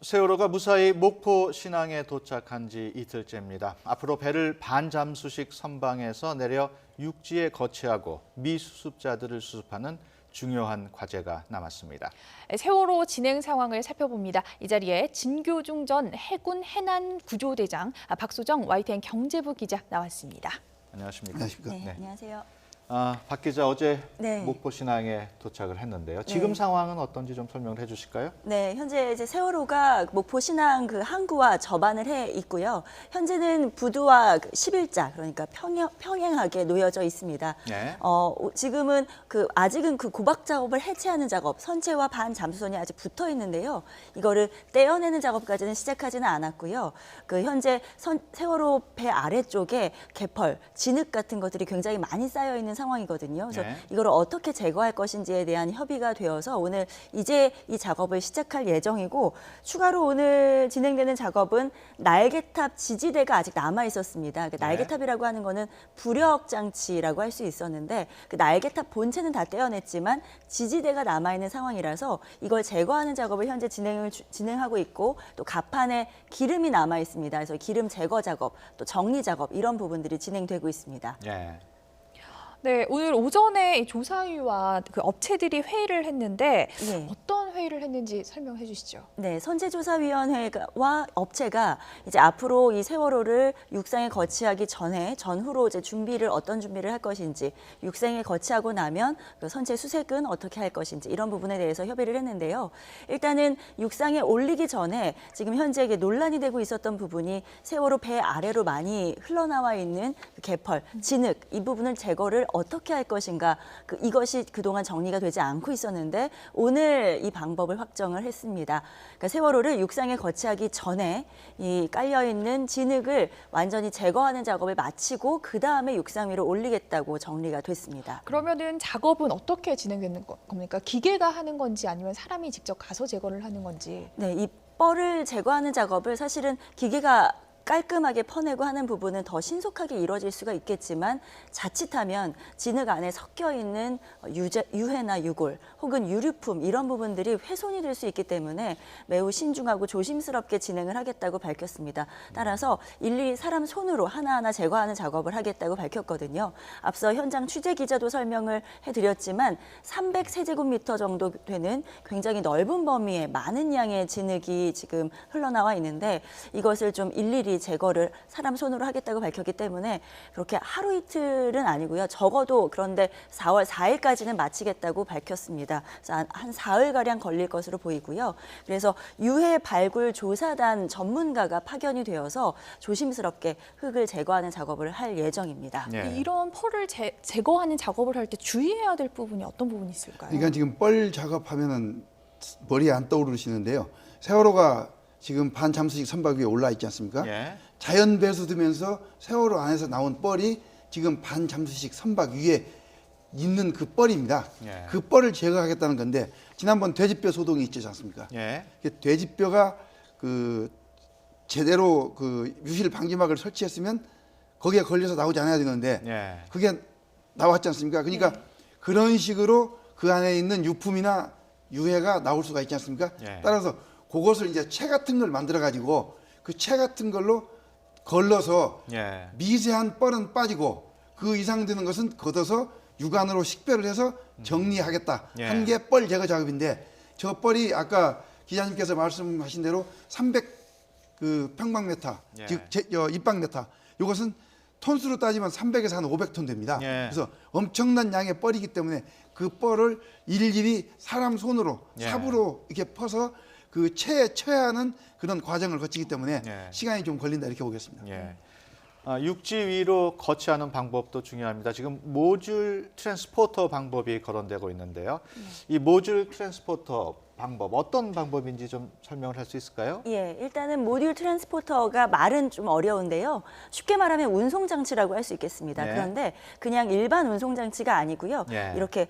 세월호가 무사히 목포 신항에 도착한 지 이틀째입니다. 앞으로 배를 반잠수식 선방에서 내려 육지에 거치하고 미수습자들을 수습하는 중요한 과제가 남았습니다. 세월호 진행 상황을 살펴봅니다. 이 자리에 진교중 전 해군 해난구조대장 박소정 YTN 경제부 기자 나왔습니다. 안녕하십니까? 안녕하십니까? 네, 안녕하세요. 박 기자 어제 네. 목포 신항에 도착을 했는데요. 지금 네. 상황은 어떤지 좀 설명을 해주실까요? 네, 현재 이제 세월호가 목포 신항 그 항구와 접안을 해 있고요. 현재는 부두와 11자, 그러니까 평행하게 놓여져 있습니다. 네. 지금은 아직은 그 고박 작업을 해체하는 작업, 선체와 반 잠수선이 아직 붙어 있는데요. 이거를 떼어내는 작업까지는 시작하지는 않았고요. 현재 세월호 배 아래쪽에 개펄, 진흙 같은 것들이 굉장히 많이 쌓여 있는 상황이거든요. 그래서 네. 이걸 어떻게 제거할 것인지에 대한 협의가 되어서 오늘 이제 이 작업을 시작할 예정이고, 추가로 오늘 진행되는 작업은 날개탑 지지대가 아직 남아 있었습니다. 네. 날개탑이라고 하는 거는 부력 장치라고 할 수 있었는데 그 날개탑 본체는 다 떼어냈지만 지지대가 남아 있는 상황이라서 이걸 제거하는 작업을 현재 진행하고 있고, 또 갑판에 기름이 남아 있습니다. 그래서 기름 제거 작업, 또 정리 작업 이런 부분들이 진행되고 있습니다. 네. 네, 오늘 오전에 이 조사위와 그 업체들이 회의를 했는데 네. 어떤 회의를 했는지 설명해 주시죠. 네, 선체조사위원회와 업체가 이제 앞으로 이 세월호를 육상에 거치하기 전후로 이제 어떤 준비를 할 것인지, 육상에 거치하고 나면 그 선체 수색은 어떻게 할 것인지 이런 부분에 대해서 협의를 했는데요. 일단은 육상에 올리기 전에 지금 현재 논란이 되고 있었던 부분이 세월호 배 아래로 많이 흘러나와 있는 그 개펄, 진흙 이 부분을 제거를 어떻게 할 것인가, 이것이 그동안 정리가 되지 않고 있었는데 오늘 이 방법을 확정을 했습니다. 그러니까 세월호를 육상에 거치하기 전에 이 깔려 있는 진흙을 완전히 제거하는 작업을 마치고 그 다음에 육상 위로 올리겠다고 정리가 됐습니다. 그러면은 작업은 어떻게 진행되는 겁니까? 기계가 하는 건지 아니면 사람이 직접 가서 제거를 하는 건지. 네, 이 뻘을 제거하는 작업을 사실은 기계가 깔끔하게 퍼내고 하는 부분은 더 신속하게 이루어질 수가 있겠지만, 자칫하면 진흙 안에 섞여 있는 유해나 유골 혹은 유류품 이런 부분들이 훼손이 될 수 있기 때문에 매우 신중하고 조심스럽게 진행을 하겠다고 밝혔습니다. 따라서 일일이 사람 손으로 하나하나 제거하는 작업을 하겠다고 밝혔거든요. 앞서 현장 취재 기자도 설명을 해드렸지만 300세제곱미터 정도 되는 굉장히 넓은 범위에 많은 양의 진흙이 지금 흘러나와 있는데, 이것을 좀 일일이 제거를 사람 손으로 하겠다고 밝혔기 때문에 그렇게 하루 이틀은 아니고요. 적어도 그런데 4월 4일까지는 마치겠다고 밝혔습니다. 그래서 한 사흘가량 걸릴 것으로 보이고요. 그래서 유해 발굴 조사단 전문가가 파견이 되어서 조심스럽게 흙을 제거하는 작업을 할 예정입니다. 네. 이런 펄을 제거하는 작업을 할 때 주의해야 될 부분이 어떤 부분이 있을까요? 그러니까 지금 뻘 작업하면은 머리에 안 떠오르시는데요. 세월호가 지금 반잠수식 선박 위에 올라 있지 않습니까? 예. 자연 배수되면서 세월호 안에서 나온 뻘이 지금 반잠수식 선박 위에 있는 그 뻘입니다. 예. 그 뻘을 제거하겠다는 건데, 지난번 돼지뼈 소동이 있지 않습니까? 예. 돼지뼈가 제대로 유실 방지막을 설치했으면 거기에 걸려서 나오지 않아야 되는데 예. 그게 나왔지 않습니까? 그러니까 그런 식으로 그 안에 있는 유품이나 유해가 나올 수가 있지 않습니까? 예. 따라서 그것을 이제 채 같은 걸 만들어 가지고 그 채 같은 걸로 걸러서 예. 미세한 뻘은 빠지고 그 이상 되는 것은 걷어서 육안으로 식별을 해서 정리하겠다. 예. 한 게 뻘 제거 작업인데, 저 뻘이 아까 기자님께서 말씀하신 대로 300 평방미터, 예. 즉 입방미터. 이것은 톤수로 따지면 300에서 한 500톤 됩니다. 예. 그래서 엄청난 양의 뻘이기 때문에 그 뻘을 일일이 사람 손으로 예. 삽으로 이렇게 퍼서 그 채에 쳐야하는 그런 과정을 거치기 때문에 예. 시간이 좀 걸린다 이렇게 보겠습니다. 예. 육지 위로 거치하는 방법도 중요합니다. 지금 모듈 트랜스포터 방법이 거론되고 있는데요. 이 모듈 트랜스포터 방법, 어떤 방법인지 좀 설명을 할 수 있을까요? 예, 일단은 모듈 트랜스포터가 말은 좀 어려운데요. 쉽게 말하면 운송 장치라고 할 수 있겠습니다. 네. 그런데 그냥 일반 운송 장치가 아니고요. 예. 이렇게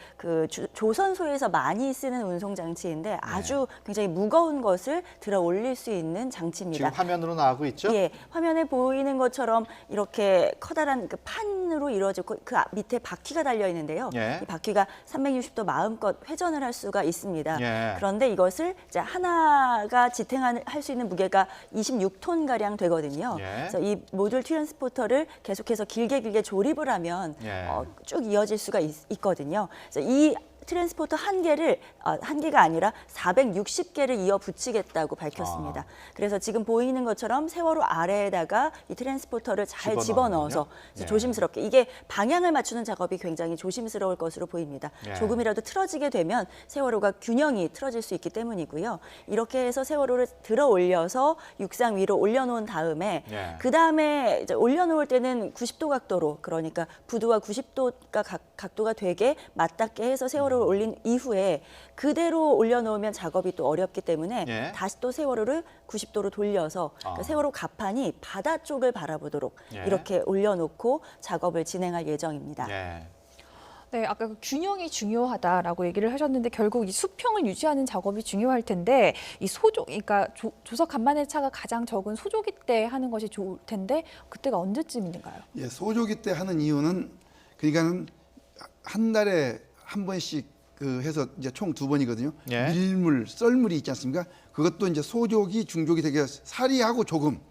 조선소에서 많이 쓰는 운송 장치인데 아주 굉장히 무거운 것을 들어 올릴 수 있는 장치입니다. 지금 화면으로 나오고 있죠? 예, 화면에 보이는 것처럼 이렇게 커다란 그 판으로 이루어지고 그 밑에 바퀴가 달려 있는데요. 예. 이 바퀴가 360도 마음껏 회전을 할 수가 있습니다. 예. 그런데 그런데 이것을 이제 하나가 지탱할 수 있는 무게가 26톤 가량 되거든요. 예. 그래서 이 모듈 트랜스포터를 계속해서 길게 조립을 하면 예. 쭉 이어질 수가 있거든요. 그래서 이 트랜스포터 한 개가 아니라 460개를 이어 붙이겠다고 밝혔습니다. 그래서 지금 보이는 것처럼 세월호 아래에다가 이 트랜스포터를 잘 집어넣어서 예. 조심스럽게, 이게 방향을 맞추는 작업이 굉장히 조심스러울 것으로 보입니다. 예. 조금이라도 틀어지게 되면 세월호가 균형이 틀어질 수 있기 때문이고요. 이렇게 해서 세월호를 들어 올려서 육상 위로 올려놓은 다음에 예. 그 다음에 올려놓을 때는 90도 각도로, 그러니까 부두와 90도가 각도가 되게 맞닿게 해서 세월호를 올린 이후에 그대로 올려놓으면 작업이 또 어렵기 때문에 예. 다시 또 세월호를 90도로 돌려서 그 세월호 갑판이 바다 쪽을 바라보도록 예. 이렇게 올려놓고 작업을 진행할 예정입니다. 예. 네, 아까 그 균형이 중요하다라고 얘기를 하셨는데 결국 이 수평을 유지하는 작업이 중요할 텐데 이 소조, 그러니까 조석 간만의 차가 가장 적은 소조기 때 하는 것이 좋을 텐데 그때가 언제쯤인가요? 예, 소조기 때 하는 이유는 그러니까는 한 달에 한 번씩 해서 이제 총 2번이거든요. 예. 밀물, 썰물이 있지 않습니까? 그것도 이제 소조기, 중조기 되게 사리하고 조금.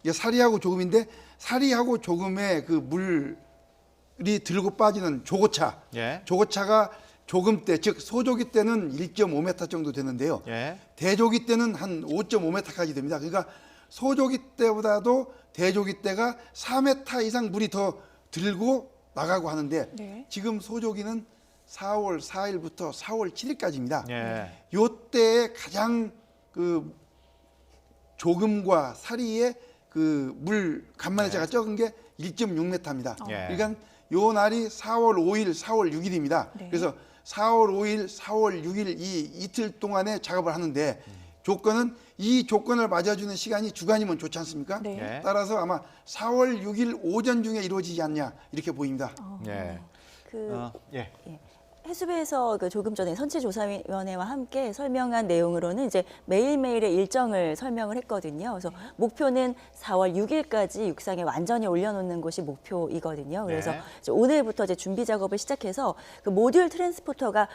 이게 사리하고 조금인데 사리하고 조금의 그 물이 들고 빠지는 조고차. 예. 조고차가 조금 때, 즉 소조기 때는 1.5m 정도 되는데요. 예. 대조기 때는 한 5.5m까지 됩니다. 그러니까 소조기 때보다도 대조기 때가 4m 이상 물이 더 들고 나가고 하는데 네. 지금 소조기는 4월 4일부터 4월 7일까지입니다. 예. 요때에 가장 그 조금과 사리의 그 물 간만에자가 적은 게 1.6m입니다. 예. 그러니까 요 날이 4월 5일, 4월 6일입니다. 네. 그래서 4월 5일, 4월 6일 이 이틀 동안에 작업을 하는데 조건은 이 조건을 맞아주는 시간이 주간이면 좋지 않습니까? 네. 예. 따라서 아마 4월 6일 오전 중에 이루어지지 않냐 이렇게 보입니다. 예. 예. 해수부에서 조금 전에 선체조사위원회와 함께 설명한 내용으로는 이제 매일매일의 일정을 설명을 했거든요. 그래서 목표는 4월 6일까지 육상에 완전히 올려놓는 것이 목표이거든요. 그래서 네. 이제 오늘부터 이제 준비 작업을 시작해서 그 모듈 트랜스포터가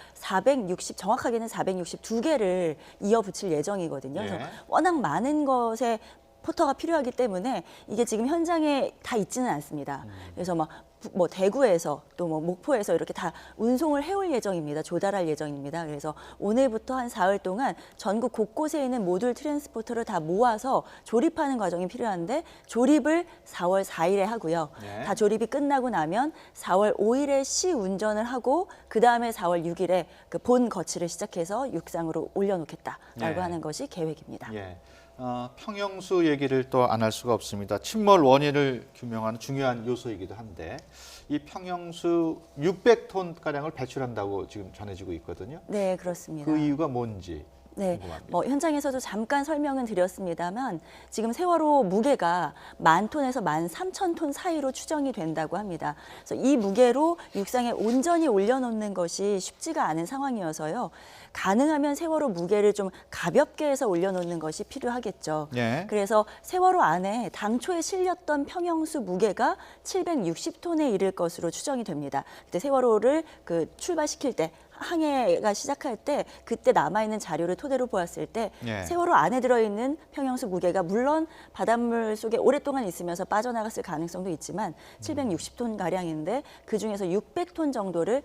정확하게는 462개를 이어 붙일 예정이거든요. 그래서 예. 워낙 많은 것에 포터가 필요하기 때문에 이게 지금 현장에 다 있지는 않습니다. 그래서 뭐 대구에서 또 뭐 목포에서 이렇게 다 운송을 해올 예정입니다. 조달할 예정입니다. 그래서 오늘부터 한 사흘 동안 전국 곳곳에 있는 모듈 트랜스포터를 다 모아서 조립하는 과정이 필요한데 조립을 4월 4일에 하고요. 네. 다 조립이 끝나고 나면 4월 5일에 시 운전을 하고 그 다음에 4월 6일에 그 본 거치를 시작해서 육상으로 올려놓겠다라고 네. 하는 것이 계획입니다. 예. 평형수 얘기를 또 안 할 수가 없습니다. 침몰 원인을 규명하는 중요한 요소이기도 한데 이 평형수 600톤 가량을 배출한다고 지금 전해지고 있거든요. 네, 그렇습니다. 그 이유가 뭔지 네, 궁금합니다. 뭐 현장에서도 잠깐 설명은 드렸습니다만 지금 세월호 무게가 10,000톤에서 13,000톤 사이로 추정이 된다고 합니다. 그래서 이 무게로 육상에 온전히 올려놓는 것이 쉽지가 않은 상황이어서요. 가능하면 세월호 무게를 좀 가볍게 해서 올려놓는 것이 필요하겠죠. 예. 그래서 세월호 안에 당초에 실렸던 평형수 무게가 760톤에 이를 것으로 추정이 됩니다. 그때 세월호를 출발시킬 때 항해가 시작할 때 그때 남아있는 자료를 토대로 보았을 때 예. 세월호 안에 들어있는 평형수 무게가 물론 바닷물 속에 오랫동안 있으면서 빠져나갔을 가능성도 있지만 760톤 가량인데 그중에서 600톤 정도를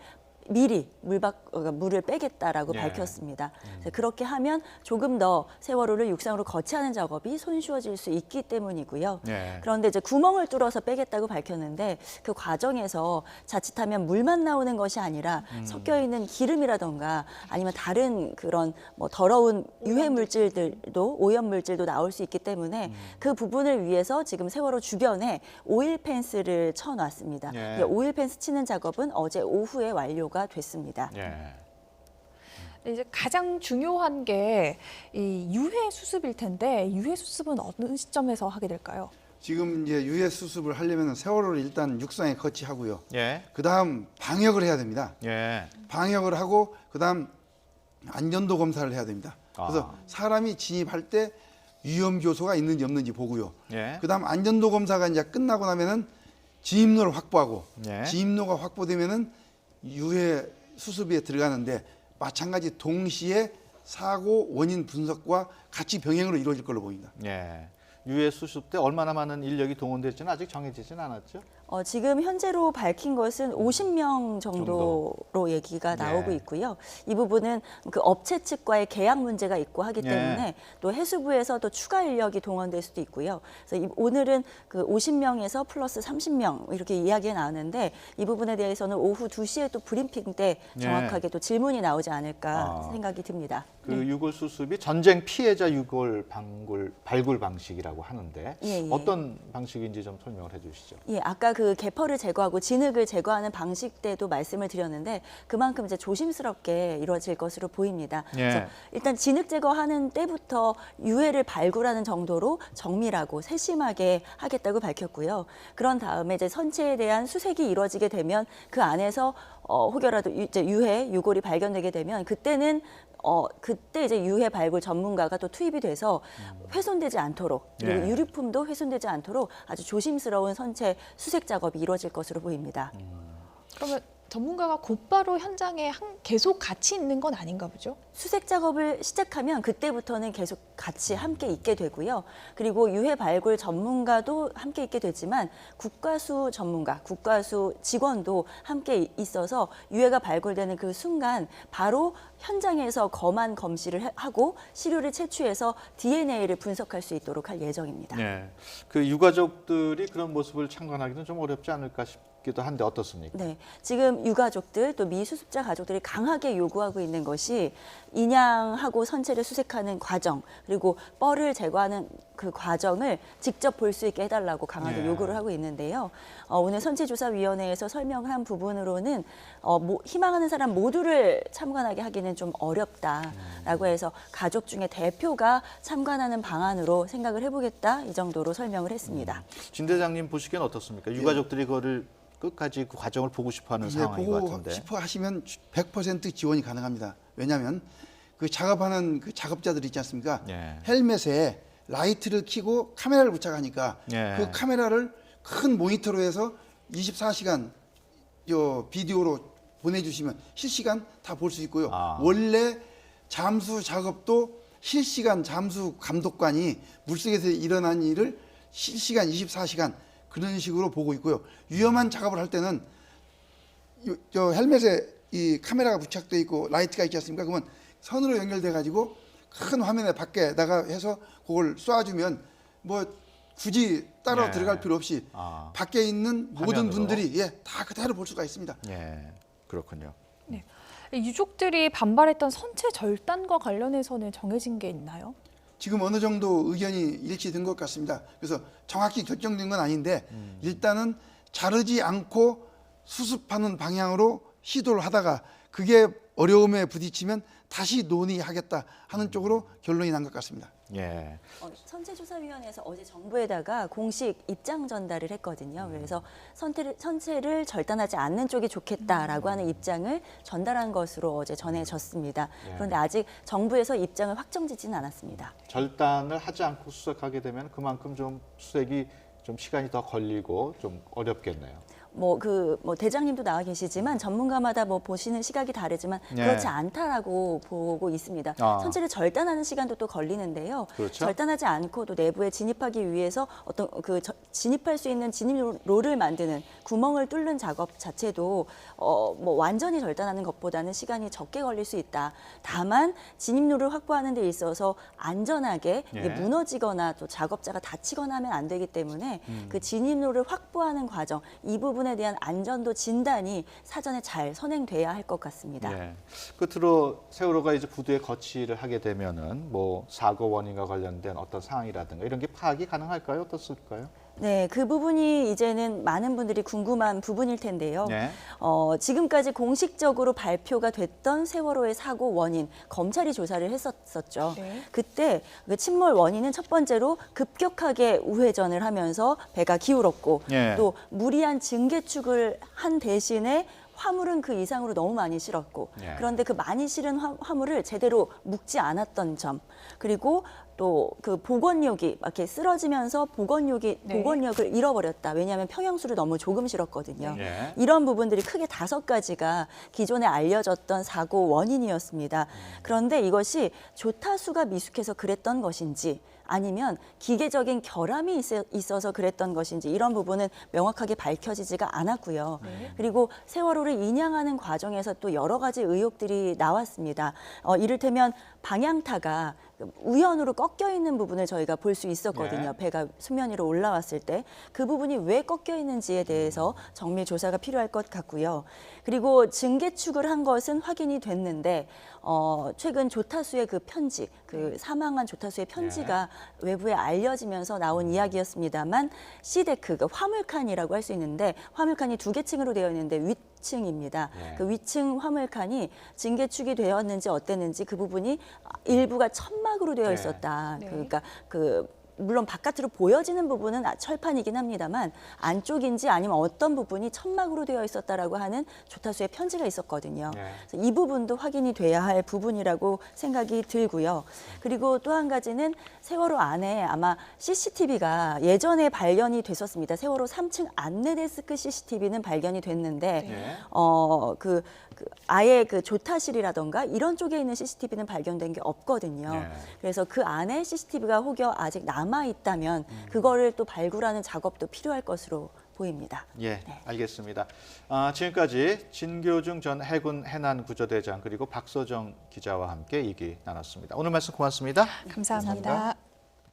미리 물을 빼겠다라고 예. 밝혔습니다. 그래서 그렇게 하면 조금 더 세월호를 육상으로 거치하는 작업이 손쉬워질 수 있기 때문이고요. 예. 그런데 이제 구멍을 뚫어서 빼겠다고 밝혔는데 그 과정에서 자칫하면 물만 나오는 것이 아니라 섞여 있는 기름이라던가 아니면 다른 그런 뭐 더러운 유해 물질들도 오염 물질도 나올 수 있기 때문에 그 부분을 위해서 지금 세월호 주변에 오일 펜스를 쳐놨습니다. 예. 오일 펜스 치는 작업은 어제 오후에 완료가 됐습니다. 예. 이제 가장 중요한 게 이 유해 수습일 텐데 유해 수습은 어느 시점에서 하게 될까요? 지금 이제 유해 수습을 하려면 세월호를 일단 육상에 거치하고요. 예. 그다음 방역을 해야 됩니다. 예. 방역을 하고 그다음 안전도 검사를 해야 됩니다. 그래서 사람이 진입할 때 위험 요소가 있는지 없는지 보고요. 예. 그다음 안전도 검사가 이제 끝나고 나면은 진입로를 확보하고 예. 진입로가 확보되면은 유해 수습에 들어가는데 마찬가지 동시에 사고 원인 분석과 같이 병행으로 이루어질 걸로 보입니다. 예. 유해 수습 때 얼마나 많은 인력이 동원될지는 아직 정해지진 않았죠? 지금 현재로 밝힌 것은 50명 정도로 얘기가 나오고 네. 있고요. 이 부분은 그 업체 측과의 계약 문제가 있고 하기 네. 때문에 또 해수부에서 또 추가 인력이 동원될 수도 있고요. 그래서 오늘은 그 50명에서 플러스 30명 이렇게 이야기가 나왔는데 이 부분에 대해서는 오후 2시에 또 브리핑 때 네. 정확하게 또 질문이 나오지 않을까 생각이 듭니다. 그 유골 수습이 전쟁 피해자 유골 발굴 방식이라고 하는데 예, 예. 어떤 방식인지 좀 설명을 해주시죠. 예, 아까 그 개펄을 제거하고 진흙을 제거하는 방식 때도 말씀을 드렸는데 그만큼 이제 조심스럽게 이루어질 것으로 보입니다. 예. 그래서 일단 진흙 제거하는 때부터 유해를 발굴하는 정도로 정밀하고 세심하게 하겠다고 밝혔고요. 그런 다음에 이제 선체에 대한 수색이 이루어지게 되면 그 안에서 혹여라도 이제 유골이 발견되게 되면 그때는 그때 이제 유해 발굴 전문가가 또 투입이 돼서 훼손되지 않도록 그리고 네. 유류품도 훼손되지 않도록 아주 조심스러운 선체 수색 작업이 이루어질 것으로 보입니다. 그러면 전문가가 곧바로 현장에 계속 같이 있는 건 아닌가 보죠? 수색 작업을 시작하면 그때부터는 계속 같이 함께 있게 되고요. 그리고 유해 발굴 전문가도 함께 있게 되지만 국과수 전문가, 국과수 직원도 함께 있어서 유해가 발굴되는 그 순간 바로 현장에서 검안 검시를 하고 시료를 채취해서 DNA를 분석할 수 있도록 할 예정입니다. 네. 그 유가족들이 그런 모습을 참관하기는 좀 어렵지 않을까 싶기도 한데 어떻습니까? 네, 지금 유가족들 또 미수습자 가족들이 강하게 요구하고 있는 것이 인양하고 선체를 수색하는 과정 그리고 뻘을 제거하는 그 과정을 직접 볼 수 있게 해달라고 강하게 네. 요구를 하고 있는데요. 오늘 선체조사위원회에서 설명한 부분으로는 희망하는 사람 모두를 참관하게 하기는 좀 어렵다라고 해서 가족 중에 대표가 참관하는 방안으로 생각을 해보겠다 이 정도로 설명을 했습니다. 진 대장님 보시기엔 어떻습니까? 유가족들이 그거를 끝까지 그 과정을 보고 싶어하는 상황인 것 보고 같은데. 싶어 하시면 100% 지원이 가능합니다. 왜냐하면 그 작업하는 그 작업자들 있지 않습니까? 예. 헬멧에 라이트를 켜고 카메라를 부착하니까 예. 그 카메라를 큰 모니터로 해서 24시간 비디오로 보내주시면 실시간 다 볼 수 있고요. 아. 원래 잠수 작업도 실시간 잠수 감독관이 물속에서 일어난 일을 실시간 24시간 그런 식으로 보고 있고요. 위험한 작업을 할 때는 헬멧에 이 카메라가 부착되어 있고 라이트가 있지 않습니까? 그러면 선으로 연결돼 가지고 큰 화면에 밖에다가 해서 그걸 쏴주면 뭐 굳이 따로 네. 들어갈 필요 없이 밖에 있는 모든 화면으로. 분들이 다 그대로 볼 수가 있습니다. 예, 그렇군요. 네. 유족들이 반발했던 선체 절단과 관련해서는 정해진 게 있나요? 지금 어느 정도 의견이 일치된 것 같습니다. 그래서 정확히 결정된 건 아닌데 일단은 자르지 않고 수습하는 방향으로 시도를 하다가 그게 어려움에 부딪히면 다시 논의하겠다 하는 쪽으로 결론이 난 것 같습니다. 예. 선체조사위원회에서 어제 정부에다가 공식 입장 전달을 했거든요. 그래서 선체를 절단하지 않는 쪽이 좋겠다라고 하는 입장을 전달한 것으로 어제 전해졌습니다. 그런데 아직 정부에서 입장을 확정짓지는 않았습니다. 절단을 하지 않고 수색하게 되면 그만큼 좀 수색이 좀 시간이 더 걸리고 좀 어렵겠네요. 대장님도 나와 계시지만 전문가마다 보시는 시각이 다르지만 네. 그렇지 않다라고 보고 있습니다. 선체를 절단하는 시간도 또 걸리는데요. 그렇죠. 절단하지 않고 또 내부에 진입하기 위해서 어떤 진입할 수 있는 진입로를 만드는 구멍을 뚫는 작업 자체도 완전히 절단하는 것보다는 시간이 적게 걸릴 수 있다. 다만 진입로를 확보하는 데 있어서 안전하게 이게 예. 무너지거나 또 작업자가 다치거나 하면 안 되기 때문에 그 진입로를 확보하는 과정 이 부분에 대한 안전도 진단이 사전에 잘 선행돼야 할 것 같습니다. 예. 끝으로 세월호가 이제 부두에 거치를 하게 되면은 사고 원인과 관련된 어떤 상황이라든가 이런 게 파악이 가능할까요? 어떻을까요? 네, 그 부분이 이제는 많은 분들이 궁금한 부분일 텐데요. 네. 지금까지 공식적으로 발표가 됐던 세월호의 사고 원인, 검찰이 조사를 했었죠. 네. 그때 그 침몰 원인은 첫 번째로 급격하게 우회전을 하면서 배가 기울었고 예. 또 무리한 증개축을 한 대신에 화물은 그 이상으로 너무 많이 실었고 예. 그런데 그 많이 실은 화물을 제대로 묶지 않았던 점 그리고 또 그 복원력이 막 이렇게 쓰러지면서 복원력을 잃어버렸다. 왜냐하면 평형수를 너무 조금 실었거든요. 네. 이런 부분들이 크게 5가지가 기존에 알려졌던 사고 원인이었습니다. 그런데 이것이 조타수가 미숙해서 그랬던 것인지 아니면 기계적인 결함이 있어서 그랬던 것인지 이런 부분은 명확하게 밝혀지지가 않았고요. 그리고 세월호를 인양하는 과정에서 또 여러 가지 의혹들이 나왔습니다. 이를테면 방향타가 우연으로 꺾여 있는 부분을 저희가 볼 수 있었거든요. 네. 배가 수면 위로 올라왔을 때 그 부분이 왜 꺾여 있는지에 대해서 정밀 조사가 필요할 것 같고요. 그리고 증개축을 한 것은 확인이 됐는데 최근 조타수의 그 편지, 그 사망한 조타수의 편지가 외부에 알려지면서 나온 이야기였습니다만 C데크, 그 화물칸이라고 할 수 있는데 화물칸이 2개 층으로 되어 있는데 층입니다. 그 위층 화물칸이 증개축이 되었는지 어땠는지 그 부분이 일부가 천막으로 되어 있었다. 네. 그러니까 물론 바깥으로 보여지는 부분은 철판이긴 합니다만 안쪽인지 아니면 어떤 부분이 천막으로 되어 있었다라고 하는 조타수의 편지가 있었거든요. 그래서 이 부분도 확인이 돼야 할 부분이라고 생각이 들고요. 그리고 또 한 가지는 세월호 안에 아마 CCTV가 예전에 발견이 됐었습니다. 세월호 3층 안내 데스크 CCTV는 발견이 됐는데 아예 그 조타실이라던가 이런 쪽에 있는 CCTV는 발견된 게 없거든요. 네. 그래서 그 안에 CCTV가 혹여 아직 남아 있다면 그거를 또 발굴하는 작업도 필요할 것으로 보입니다. 예, 알겠습니다. 지금까지 진교중 전 해군 해난구조대장 그리고 박서정 기자와 함께 얘기 나눴습니다. 오늘 말씀 고맙습니다. 감사합니다.